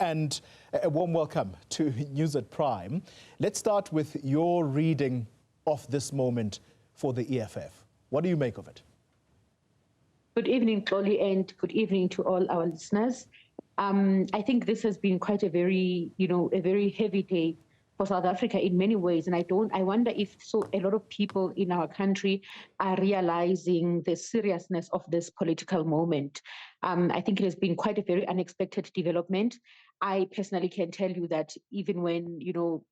and a warm welcome to News at Prime. Let's start with your reading of this moment for the EFF. What do you make of it? Good evening, Xoli, and good evening to all our listeners. I think this has been quite a very heavy day for South Africa in many ways, and I wonder if a lot of people in our country are realizing the seriousness of this political moment. I think it has been quite a very unexpected development. I personally can tell you that even when,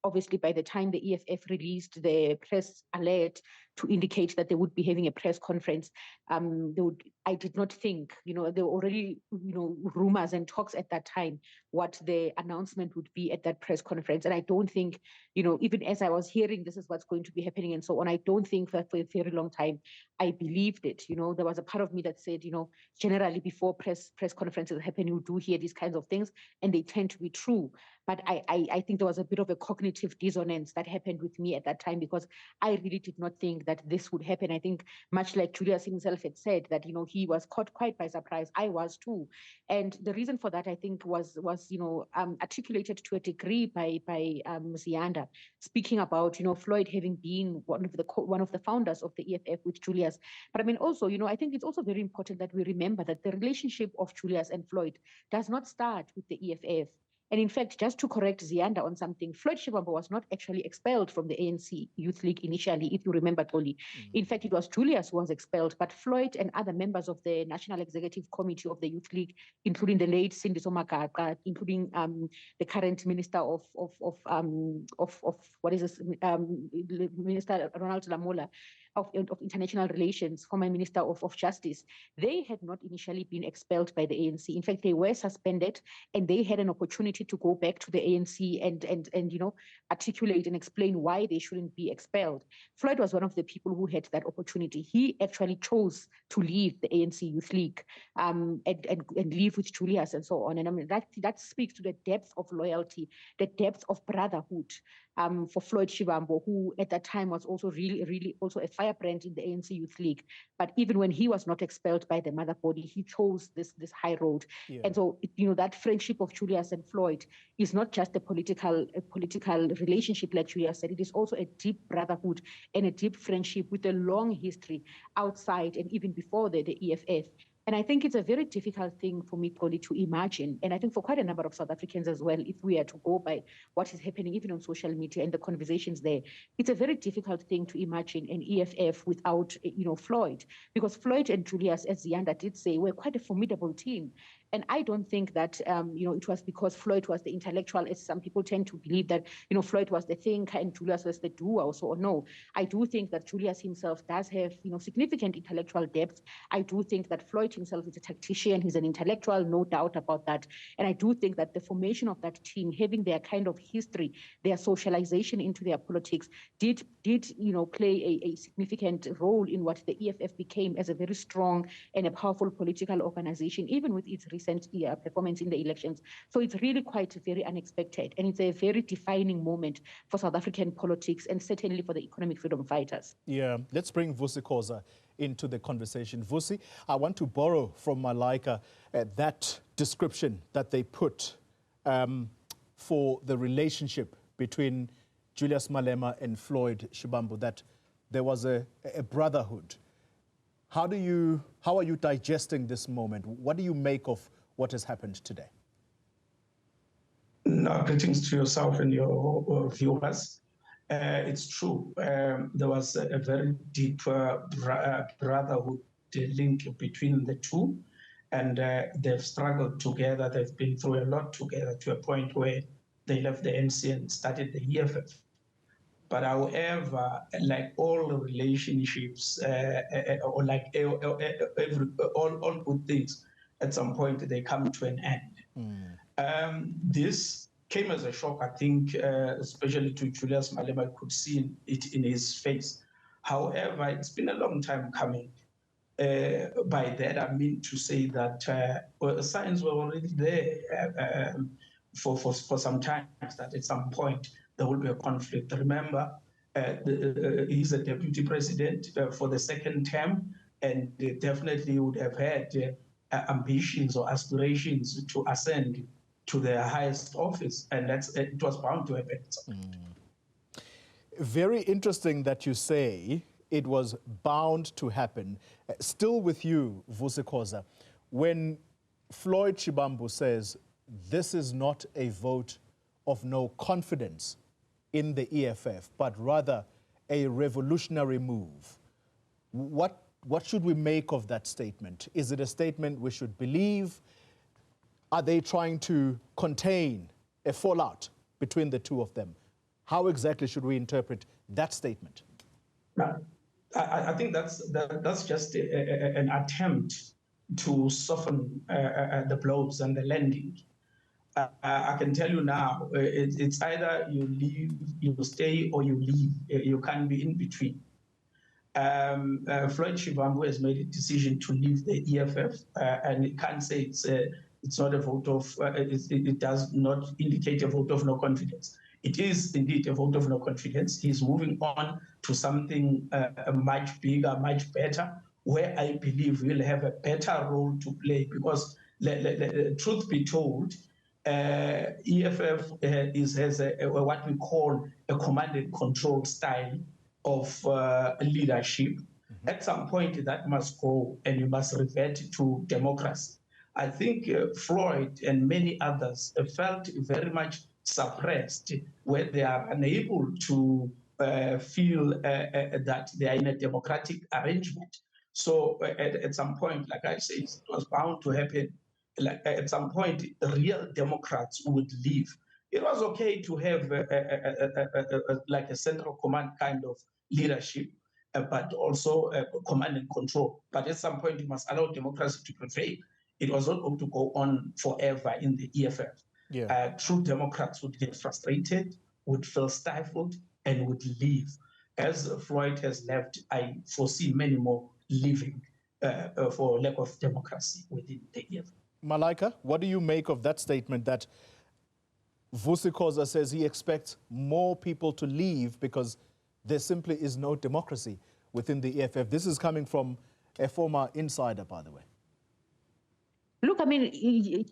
obviously by the time the EFF released the press alert to indicate that they would be having a press conference, I did not think, there were already, rumors and talks at that time what the announcement would be at that press conference. And I don't think, even as I was hearing this is what's going to be happening and so on, I don't think that for a very long time I believed it. There was a part of me that said, generally before press conferences happen, you do hear these kinds of things and they tend to be true. But I think there was a bit of a cognitive dissonance that happened with me at that time, because I really did not think that this would happen. I think much like Julius himself had said that, he was caught quite by surprise. I was too. And the reason for that, I think, was articulated to a degree by Ziyanda, speaking about, Floyd having been one of the founders of the EFF with Julius. But I mean, also, I think it's also very important that we remember that the relationship of Julius and Floyd does not start with the EFF. And in fact, just to correct Ziyanda on something, Floyd Shivambu was not actually expelled from the ANC Youth League initially, if you remember, Toli. In fact, it was Julius who was expelled, but Floyd and other members of the National Executive Committee of the Youth League, including the late Cindy Somakaka, including the current Minister of Minister Ronald Lamola, of International Relations, former Minister of Justice, they had not initially been expelled by the ANC. In fact, they were suspended and they had an opportunity to go back to the ANC and articulate and explain why they shouldn't be expelled. Floyd was one of the people who had that opportunity. He actually chose to leave the ANC Youth League and leave with Julius and so on. And I mean, that speaks to the depth of loyalty, the depth of brotherhood for Floyd Shivambu, who at that time was also really also a firebrand in the ANC Youth League. But even when he was not expelled by the mother body, he chose this high road. Yeah. And so, that friendship of Julius and Floyd is not just a political relationship, like Julius said. It is also a deep brotherhood and a deep friendship with a long history outside and even before the EFF. And I think it's a very difficult thing for me, Polly, to imagine, and I think for quite a number of South Africans as well, if we are to go by what is happening even on social media and the conversations there, it's a very difficult thing to imagine an EFF without, Floyd, because Floyd and Julius, as Ziyanda did say, were quite a formidable team. And I don't think that, it was because Floyd was the intellectual, as some people tend to believe that, Floyd was the thinker and Julius was the doer or so. No, I do think that Julius himself does have, significant intellectual depth. I do think that Floyd himself is a tactician. He's an intellectual, no doubt about that. And I do think that the formation of that team, having their kind of history, their socialization into their politics, did play a significant role in what the EFF became as a very strong and a powerful political organization, even with its recent performance in the elections. So it's really quite very unexpected, and it's a very defining moment for South African politics and certainly for the economic freedom fighters. Yeah, let's bring Vusi Khoza into the conversation. Vusi, I want to borrow from Malaika that description that they put for the relationship between Julius Malema and Floyd Shivambu, that there was a brotherhood. How are you digesting this moment? What do you make of what has happened today? No, greetings to yourself and your viewers. It's true. There was a very deep brotherhood link between the two, and they've struggled together. They've been through a lot together to a point where they left the ANC and started the EFF. But however, like all relationships, or like all good things, at some point they come to an end. This came as a shock, I think, especially to Julius Malema. I could see it in his face. However, it's been a long time coming. By that, I mean to say that signs were already there for some time, that at some point there will be a conflict. Remember, he's a deputy president for the second term, and definitely would have had ambitions or aspirations to ascend to their highest office, and it was bound to happen. Very interesting that you say it was bound to happen. Still with you, Vusi Khoza, when Floyd Shivambu says this is not a vote of no confidence in the EFF, but rather a revolutionary move, what should we make of that statement? Is it a statement we should believe? Are they trying to contain a fallout between the two of them? How exactly should we interpret that statement? I think that's just an attempt to soften the blows and the landing. I can tell you now, it's either you leave, you stay, or you leave. You can't be in between. Floyd Shivambu has made a decision to leave the EFF, and it can't say it's not a vote of, it does not indicate a vote of no confidence. It is indeed a vote of no confidence. He's moving on to something much bigger, much better, where I believe we'll have a better role to play, because truth be told, EFF has what we call a command and control style of leadership. At some point that must go, and you must revert to democracy. I think Floyd and many others felt very much suppressed where they are unable to feel that they are in a democratic arrangement. So at some point, like I said, it was bound to happen. Like at some point, real Democrats would leave. It was okay to have like a central command kind of leadership, but also command and control. But at some point, you must allow democracy to prevail. It was not going to go on forever in the EFF. Yeah. True Democrats would get frustrated, would feel stifled, and would leave. As Floyd has left, I foresee many more leaving for lack of democracy within the EFF. Malaika, what do you make of that statement that Vusi Khoza says he expects more people to leave because there simply is no democracy within the EFF? This is coming from a former insider, by the way. Look, I mean,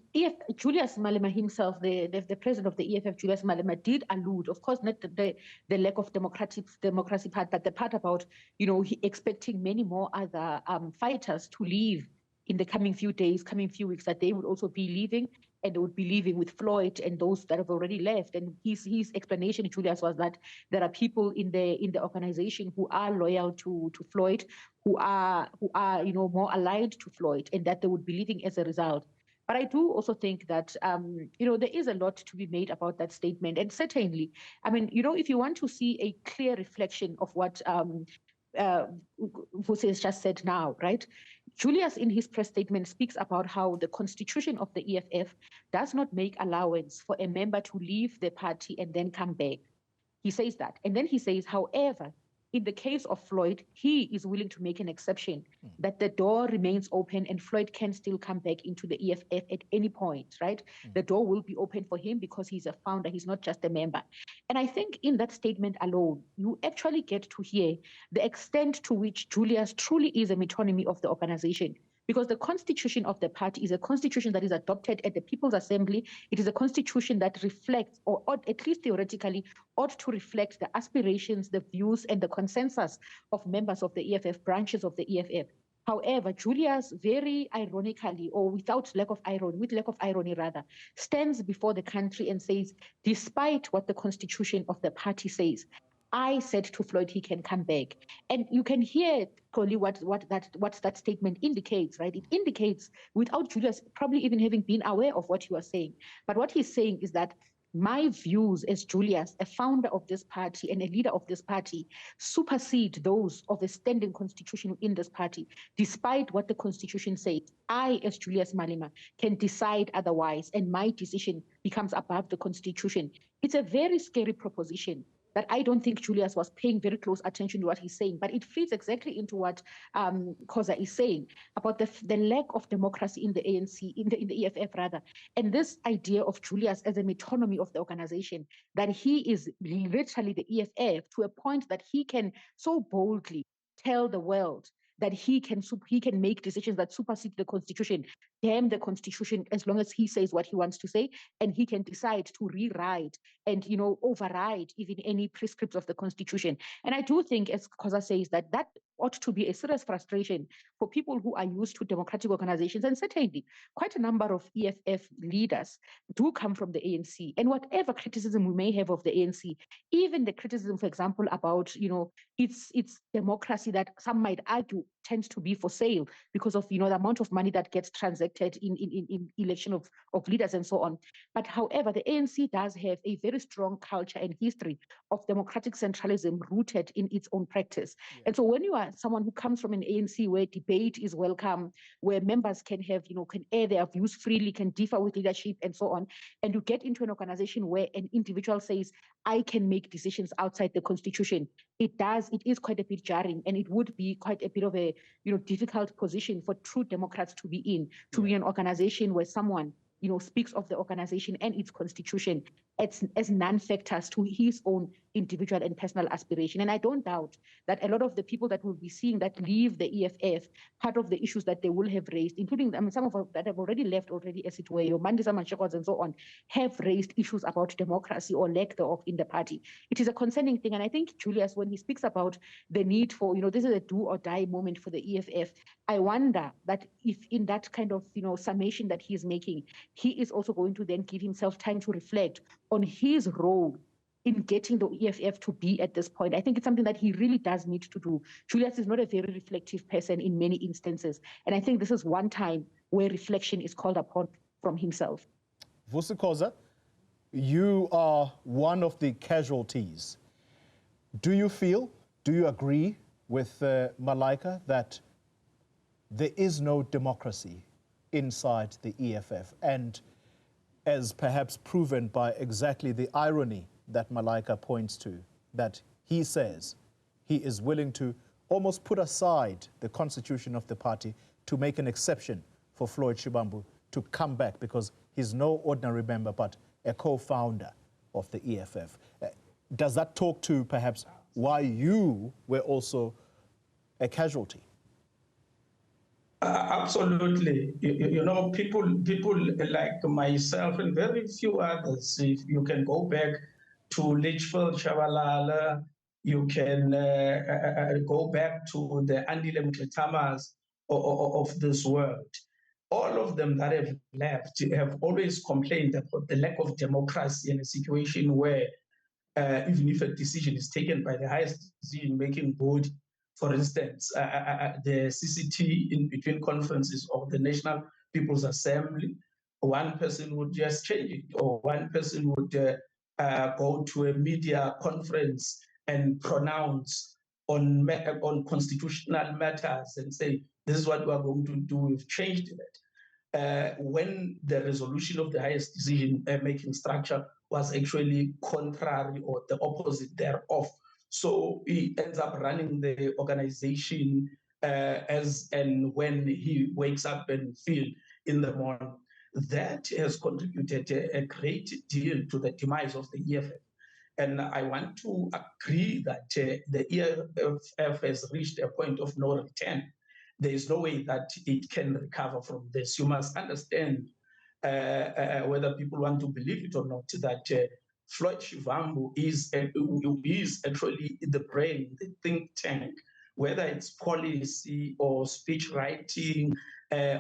Julius Malema himself, the president of the EFF, Julius Malema, did allude, of course, not the lack of democracy part, but the part about, he expecting many more other fighters to leave in the coming few days, coming few weeks, that they would also be leaving, and they would be leaving with Floyd and those that have already left. And his explanation, Julius, was that there are people in the organization who are loyal to Floyd, who are more aligned to Floyd, and that they would be leaving as a result. But I do also think that there is a lot to be made about that statement. And certainly, I mean, if you want to see a clear reflection of what Vusi has just said now, right? Julius, in his press statement, speaks about how the constitution of the EFF does not make allowance for a member to leave the party and then come back. He says that. And then he says, however, in the case of Floyd, he is willing to make an exception, that the door remains open and Floyd can still come back into the EFF at any point, right? The door will be open for him because he's a founder, he's not just a member. And I think in that statement alone, you actually get to hear the extent to which Julius truly is a metonymy of the organization. Because the constitution of the party is a constitution that is adopted at the People's Assembly. It is a constitution that reflects, or at least theoretically, ought to reflect the aspirations, the views, and the consensus of members of the EFF, branches of the EFF. However, Julius very ironically, or with lack of irony rather, stands before the country and says, despite what the constitution of the party says, I said to Floyd he can come back. And you can hear clearly what that statement indicates, right? It indicates, without Julius probably even having been aware of what you are saying. But what he's saying is that my views as Julius, a founder of this party and a leader of this party, supersede those of the standing constitution in this party. Despite what the constitution says, I, as Julius Malema, can decide otherwise, and my decision becomes above the constitution. It's a very scary proposition that I don't think Julius was paying very close attention to what he's saying, but it fits exactly into what Khoza is saying about the lack of democracy in the ANC, in the EFF rather, and this idea of Julius as a metonymy of the organization, that he is literally the EFF to a point that he can so boldly tell the world that he can make decisions that supersede the Constitution, damn the Constitution, as long as he says what he wants to say, and he can decide to rewrite and, you know, override even any prescripts of the Constitution. And I do think, as Khoza says, that ought to be a serious frustration for people who are used to democratic organizations. And certainly quite a number of EFF leaders do come from the ANC. And whatever criticism we may have of the ANC, even the criticism, for example, about, you know, its democracy that some might argue tends to be for sale because of, you know, the amount of money that gets transacted in election of leaders and so on. But however, the ANC does have a very strong culture and history of democratic centralism rooted in its own practice. Yeah. And so when you are someone who comes from an ANC where debate is welcome, where members can have, you know, can air their views freely, can differ with leadership and so on, and you get into an organization where an individual says, I can make decisions outside the Constitution, it is quite a bit jarring, and it would be quite a bit of a, you know, difficult position for true Democrats to be in, to be an organization where someone, you know, speaks of the organization and its constitution as non-factors to his own individual and personal aspiration. And I don't doubt that a lot of the people that we'll be seeing that leave the EFF, part of the issues that they will have raised, including, I mean, some of them that have already left already, as it were, your Mandisa Machekos and so on, have raised issues about democracy or lack thereof in the party. It is a concerning thing. And I think, Julius, when he speaks about the need for, you know, this is a do or die moment for the EFF, I wonder that if in that kind of, you know, summation that he is making, he is also going to then give himself time to reflect on his role in getting the EFF to be at this point. I think it's something that he really does need to do. Julius is not a very reflective person in many instances. And I think this is one time where reflection is called upon from himself. Vusi Khoza, you are one of the casualties. Do you agree with Malaika that there is no democracy inside the EFF? And as perhaps proven by exactly the irony that Malaika points to, that he says he is willing to almost put aside the constitution of the party to make an exception for Floyd Shivambu to come back because he's no ordinary member but a co-founder of the EFF. Does that talk to perhaps why you were also a casualty? Absolutely. You know, people like myself and very few others, if you can go back to Litchfield, Shabalala, you can go back to the Andile Mkletamas of this world. All of them that have left have always complained about the lack of democracy in a situation where even if a decision is taken by the highest decision-making body, for instance, the CCT in between conferences of the National People's Assembly, one person would just change it, or one person would go to a media conference and pronounce on constitutional matters and say, this is what we are going to do, we've changed it. When the resolution of the highest decision-making structure was actually contrary or the opposite thereof. So he ends up running the organization as and when he wakes up and feel in the morning. That has contributed a great deal to the demise of the EFF. And I want to agree that the EFF has reached a point of no return. There is no way that it can recover from this. You must understand, whether people want to believe it or not, that Floyd Shivambu is actually the brain, the think tank, whether it's policy or speech writing,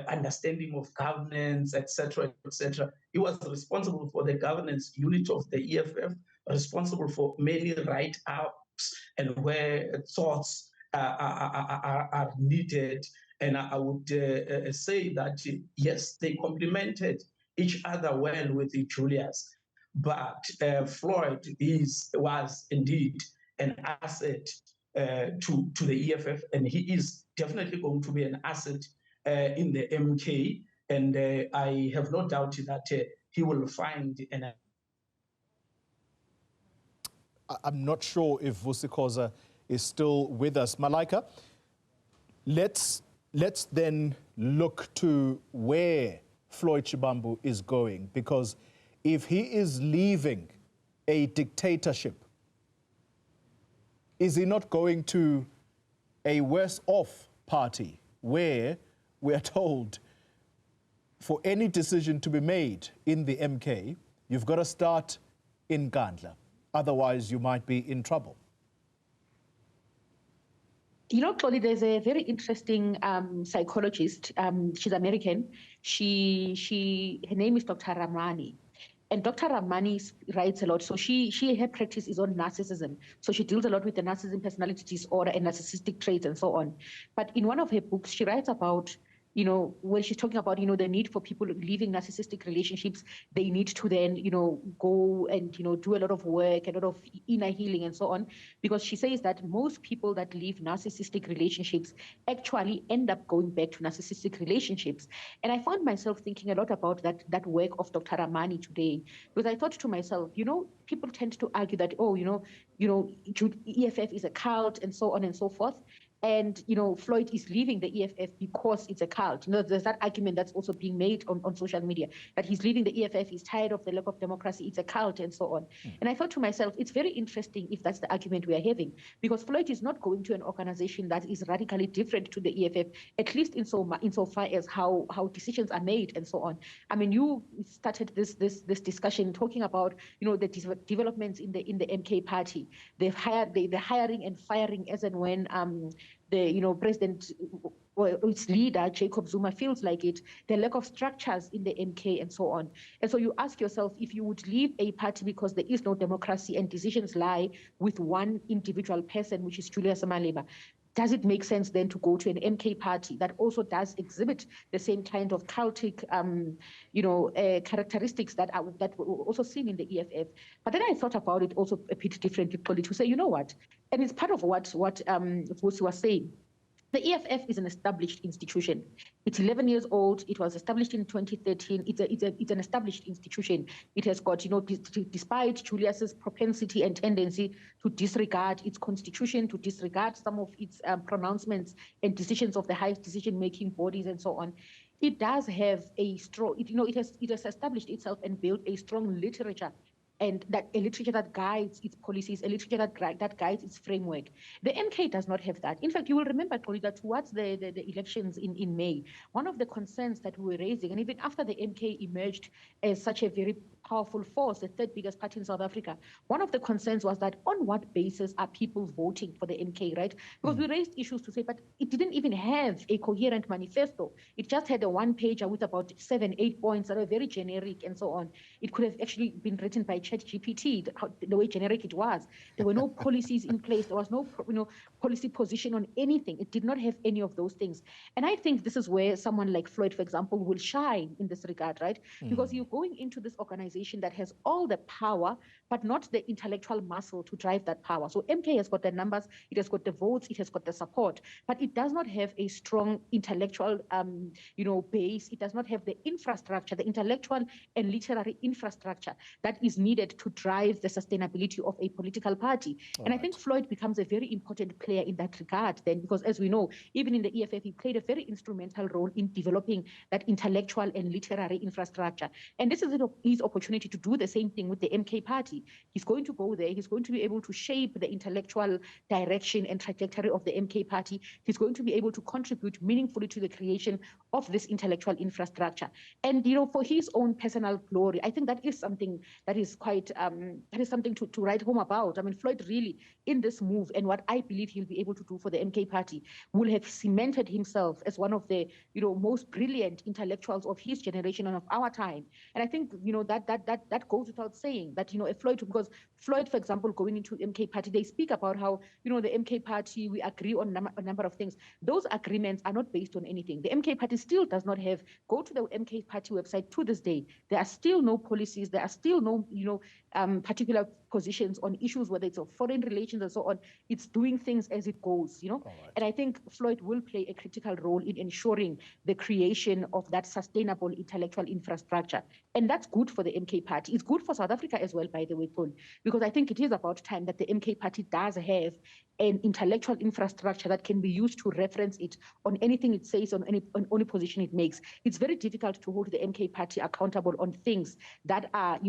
understanding of governance, etc., etc. He was responsible for the governance unit of the EFF, responsible for many write-ups and where thoughts are needed. And I would say that, yes, they complemented each other well with Julius. But Floyd was indeed an asset to the EFF, and he is definitely going to be an asset in the MK. And I have no doubt that he will find an... I'm not sure if Vusi Khoza is still with us. Malaika, let's then look to where Floyd Shivambu is going, because if he is leaving a dictatorship, is he not going to a worse off party, where we are told for any decision to be made in the MK, you've got to start in Nkandla. Otherwise, you might be in trouble. You know, Claudia, there's a very interesting psychologist. She's American. Her name is Dr. Ramani. And Dr. Ramani writes a lot. So her practice is on narcissism. So she deals a lot with the narcissism personality disorder and narcissistic traits and so on. But in one of her books, she writes about, you know, when she's talking about, you know, the need for people leaving narcissistic relationships, they need to then, you know, go and, you know, do a lot of work, a lot of inner healing and so on, because she says that most people that leave narcissistic relationships actually end up going back to narcissistic relationships. And I found myself thinking a lot about that work of Dr. Ramani today, because I thought to myself, you know, people tend to argue that, oh, you know, EFF is a cult and so on and so forth. And, you know, Floyd is leaving the EFF because it's a cult. You know, there's that argument that's also being made on social media, that he's leaving the EFF, he's tired of the lack of democracy, it's a cult and so on. And I thought to myself, it's very interesting if that's the argument we are having, because Floyd is not going to an organization that is radically different to the EFF, at least insofar as how decisions are made and so on. I mean, you started this discussion talking about, you know, the developments in the MK party, the hiring and firing as and when the, you know, president or its leader, Jacob Zuma, feels like it, the lack of structures in the MK and so on. And so you ask yourself, if you would leave a party because there is no democracy and decisions lie with one individual person, which is Julius Malema, does it make sense then to go to an MK party that also does exhibit the same kind of cultic, characteristics that were also seen in the EFF? But then I thought about it also a bit differently, to say, you know what? And it's part of what Vusi was saying. The EFF is an established institution. It's 11 years old. It was established in 2013. It's an established institution. It has got, you know, despite Julius's propensity and tendency to disregard its constitution, to disregard some of its pronouncements and decisions of the highest decision-making bodies and so on, it does have a strong, it has established itself and built a strong literature, and that a literature that guides its policies, a literature that guides its framework. The MK does not have that. In fact, you will remember, Tony, that towards the elections in May, one of the concerns that we were raising, and even after the MK emerged as such a very powerful force, the third biggest party in South Africa, one of the concerns was that on what basis are people voting for the MK, right? Because we raised issues to say, but it didn't even have a coherent manifesto. It just had a one-pager with about 7-8 points that were very generic and so on. It could have actually been written by ChatGPT, the way generic it was. There were no policies in place. There was no, policy position on anything. It did not have any of those things. And I think this is where someone like Floyd, for example, will shine in this regard, right? Because you're going into this organization that has all the power, but not the intellectual muscle to drive that power. So MK has got the numbers, it has got the votes, it has got the support, but it does not have a strong intellectual, base. It does not have the infrastructure, the intellectual and literary infrastructure that is needed to drive the sustainability of a political party. And I think Floyd becomes a very important player in that regard then, because as we know, even in the EFF, he played a very instrumental role in developing that intellectual and literary infrastructure. And this is his opportunity to do the same thing with the MK party. He's going to go there. He's going to be able to shape the intellectual direction and trajectory of the MK party. He's going to be able to contribute meaningfully to the creation of this intellectual infrastructure. And, for his own personal glory, I think that is something that is quite, that is something to write home about. I mean, Floyd really, in this move, and what I believe he'll be able to do for the MK party, will have cemented himself as one of the, most brilliant intellectuals of his generation and of our time. And I think, that goes without saying that, Floyd, because Floyd, for example, going into MK party, they speak about how, the MK party, we agree on a number of things. Those agreements are not based on anything. The MK party still does not have, go to the MK party website to this day, there are still no policies, there are still no, particular positions on issues, whether it's of foreign relations and so on. It's doing things as it goes, Right. And I think Floyd will play a critical role in ensuring the creation of that sustainable intellectual infrastructure. And that's good for the MK party. It's good for South Africa as well, by the way, Paul, because I think it is about time that the MK party does have an intellectual infrastructure that can be used to reference it on anything it says, on any position it makes. It's very difficult to hold the MK party accountable on things that are,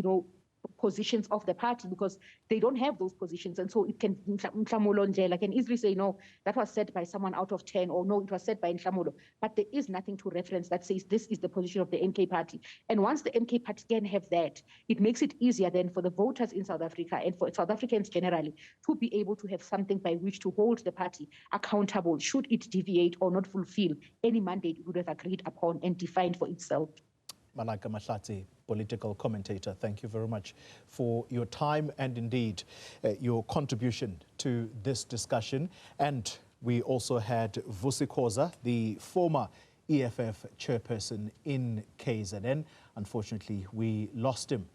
positions of the party, because they don't have those positions. And so it can, Nhlamolo can easily say, no, that was said by someone out of 10, or no, it was said by Nhlamolo. But there is nothing to reference that says this is the position of the MK party. And once the MK party can have that, it makes it easier then for the voters in South Africa and for South Africans generally to be able to have something by which to hold the party accountable should it deviate or not fulfill any mandate it would have agreed upon and defined for itself. Malaika Mahlatsi, political commentator, thank you very much for your time and indeed your contribution to this discussion. And we also had Vusi Khoza, the former EFF chairperson in KZN. Unfortunately, we lost him